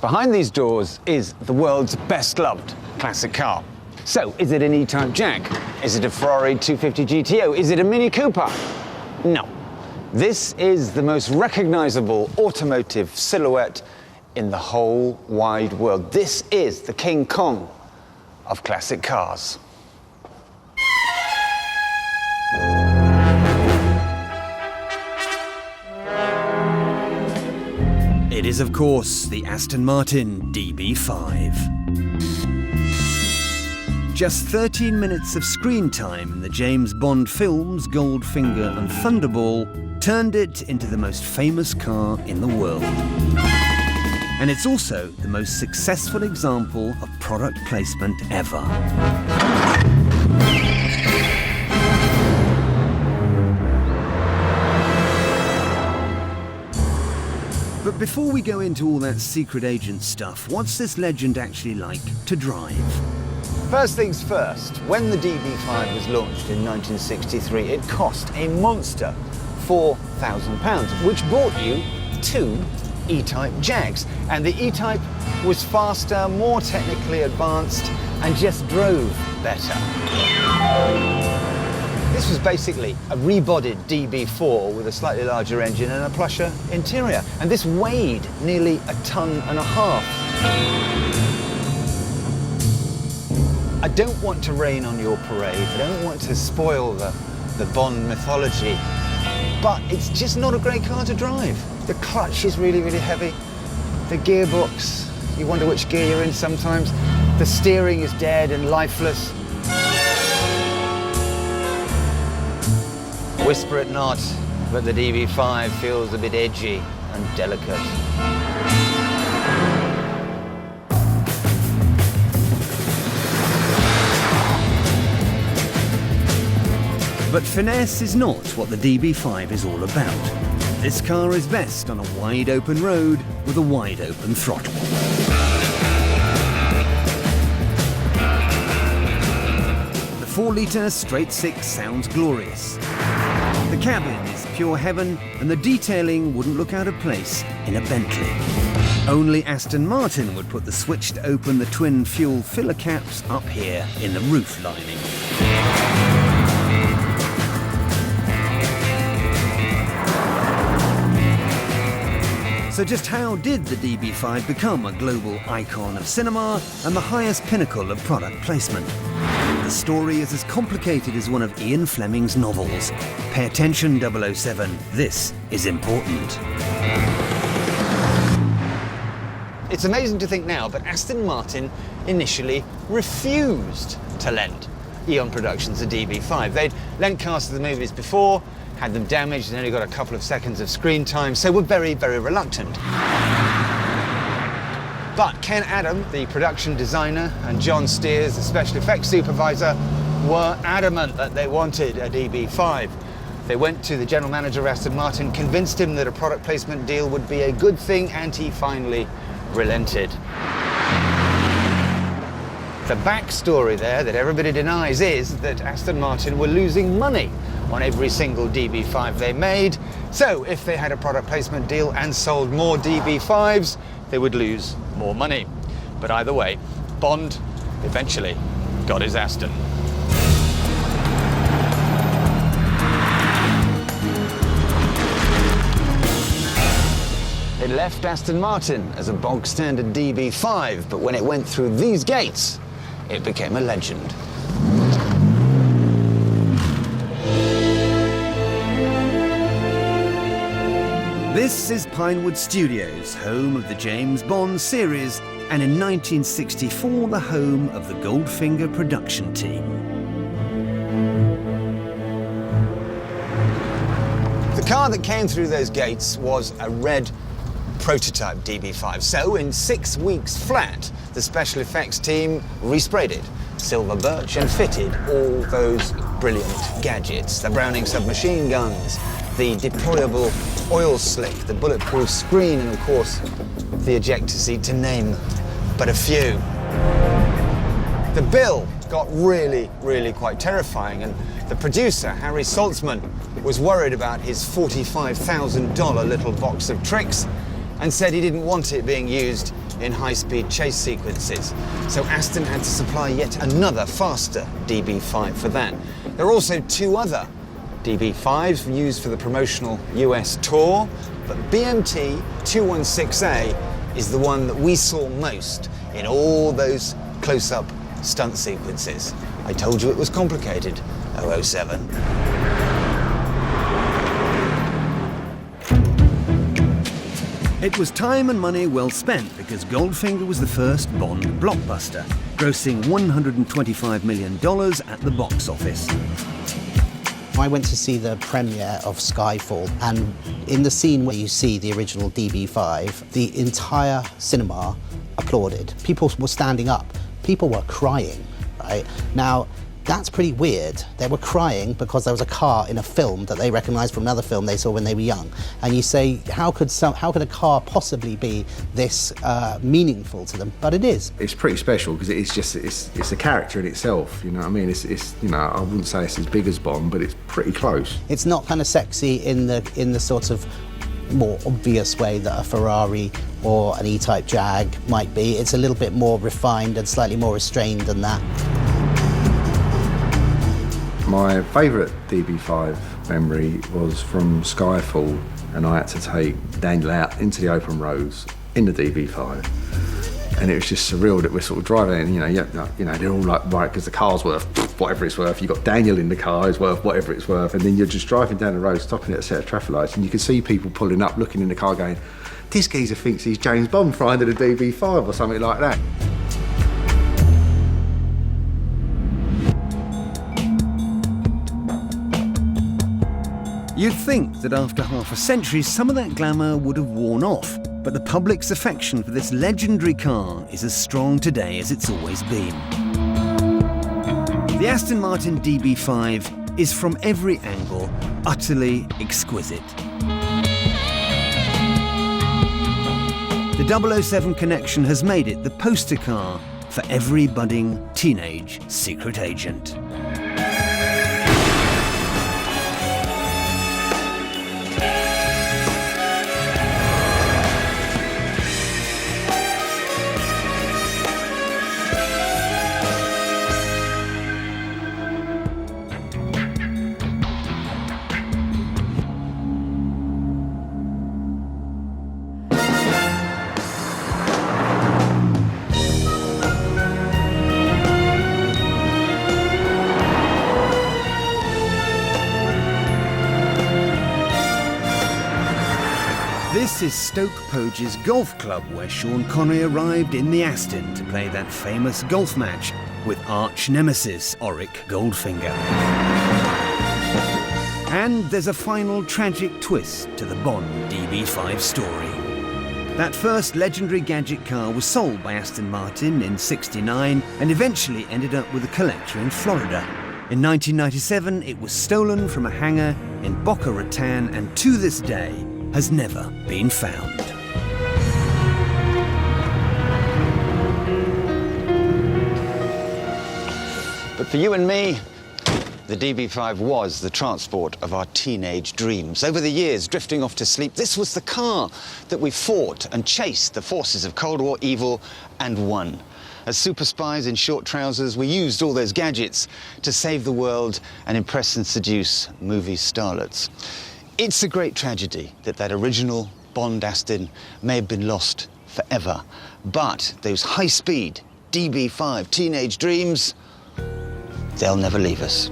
Behind these doors is the world's best-loved classic car. So, is it an E-Type Jag? Is it a Ferrari 250 GTO? Is it a Mini Cooper? No. This is the most recognizable automotive silhouette in the whole wide world. This is the King Kong of classic cars. It is, of course, the Aston Martin DB5. Just 13 minutes of screen time in the James Bond films Goldfinger and Thunderball turned it into the most famous car in the world. And it's also the most successful example of product placement ever. But before we go into all that secret agent stuff, what's this legend actually like to drive? First things first, when the DB5 was launched in 1963, it cost a monster £4,000, which bought you 2 E-Type Jags. And the E-Type was faster, more technically advanced, and just drove better. This was basically a rebodied DB4 with a slightly larger engine and a plusher interior. And this weighed nearly 1.5 tons. I don't want to rain on your parade. I don't want to spoil the Bond mythology. But it's just not a great car to drive. The clutch is really, really heavy. The gearbox, you wonder which gear you're in sometimes. The steering is dead and lifeless. Whisper it not, but the DB5 feels a bit edgy and delicate. But finesse is not what the DB5 is all about. This car is best on a wide open road with a wide open throttle. The 4-litre straight six sounds glorious. The cabin is pure heaven, and the detailing wouldn't look out of place in a Bentley. Only Aston Martin would put the switch to open the twin fuel filler caps up here in the roof lining. So just how did the DB5 become a global icon of cinema and the highest pinnacle of product placement? The story is as complicated as one of Ian Fleming's novels. Pay attention, 007. This is important. It's amazing to think now, but Aston Martin initially refused to lend Eon Productions a DB5. They'd lent cars to the movies before, had them damaged and only got a couple of seconds of screen time, so were very, very reluctant. But Ken Adam, the production designer, and John Steers, the special effects supervisor, were adamant that they wanted a DB5. They went to the general manager of Aston Martin, convinced him that a product placement deal would be a good thing, and he finally relented. The backstory there that everybody denies is that Aston Martin were losing money on every single DB5 they made. So if they had a product placement deal and sold more DB5s, they would lose more money. But either way, Bond eventually got his Aston. It left Aston Martin as a bog-standard DB5, but when it went through these gates, it became a legend. This is Pinewood Studios, home of the James Bond series, and in 1964, the home of the Goldfinger production team. The car that came through those gates was a red prototype DB5. So in 6 weeks flat, the special effects team resprayed it, silver birch, and fitted all those brilliant gadgets. The Browning submachine guns, the deployable oil slick, the bulletproof screen, and of course, the ejector seat, to name but a few. The bill got really, really quite terrifying, and the producer, Harry Saltzman, was worried about his $45,000 little box of tricks and said he didn't want it being used in high-speed chase sequences, so Aston had to supply yet another faster DB5 for that. There are also two other DB5s used for the promotional US tour, but BMT 216A is the one that we saw most in all those close-up stunt sequences. I told you it was complicated, 007. It was time and money well spent because Goldfinger was the first Bond blockbuster, grossing $125 million at the box office. I went to see the premiere of Skyfall, and in the scene where you see the original DB5, the entire cinema applauded. People were standing up. People were crying, right? Now, that's pretty weird. They were crying because there was a car in a film that they recognised from another film they saw when they were young. And you say, how could a car possibly be this meaningful to them? But it is. It's pretty special because it's a character in itself. You know what I mean? It's you know, I wouldn't say it's as big as Bond, but it's pretty close. It's not kind of sexy in the sort of more obvious way that a Ferrari or an E-Type Jag might be. It's a little bit more refined and slightly more restrained than that. My favourite DB5 memory was from Skyfall, and I had to take Daniel out into the open roads in the DB5, and it was just surreal that we're sort of driving, and they're all like, right, because the car's worth whatever it's worth. You've got Daniel in the car, is worth whatever it's worth, and then you're just driving down the road, stopping at a set of traffic lights, and you can see people pulling up, looking in the car, going, "This geezer thinks he's James Bond flying to the DB5 or something like that." You'd think that after half a century, some of that glamour would have worn off, but the public's affection for this legendary car is as strong today as it's always been. The Aston Martin DB5 is from every angle utterly exquisite. The 007 connection has made it the poster car for every budding teenage secret agent. This is Stoke Poge's golf club where Sean Connery arrived in the Aston to play that famous golf match with arch nemesis Auric Goldfinger. And there's a final tragic twist to the Bond DB5 story. That first legendary gadget car was sold by Aston Martin in '69 and eventually ended up with a collector in Florida. In 1997, it was stolen from a hangar in Boca Raton and to this day has never been found. But for you and me, the DB5 was the transport of our teenage dreams. Over the years, drifting off to sleep, this was the car that we fought and chased the forces of Cold War evil and won. As super spies in short trousers, we used all those gadgets to save the world and impress and seduce movie starlets. It's a great tragedy that that original Bond Aston may have been lost forever. But those high-speed DB5 teenage dreams, they'll never leave us.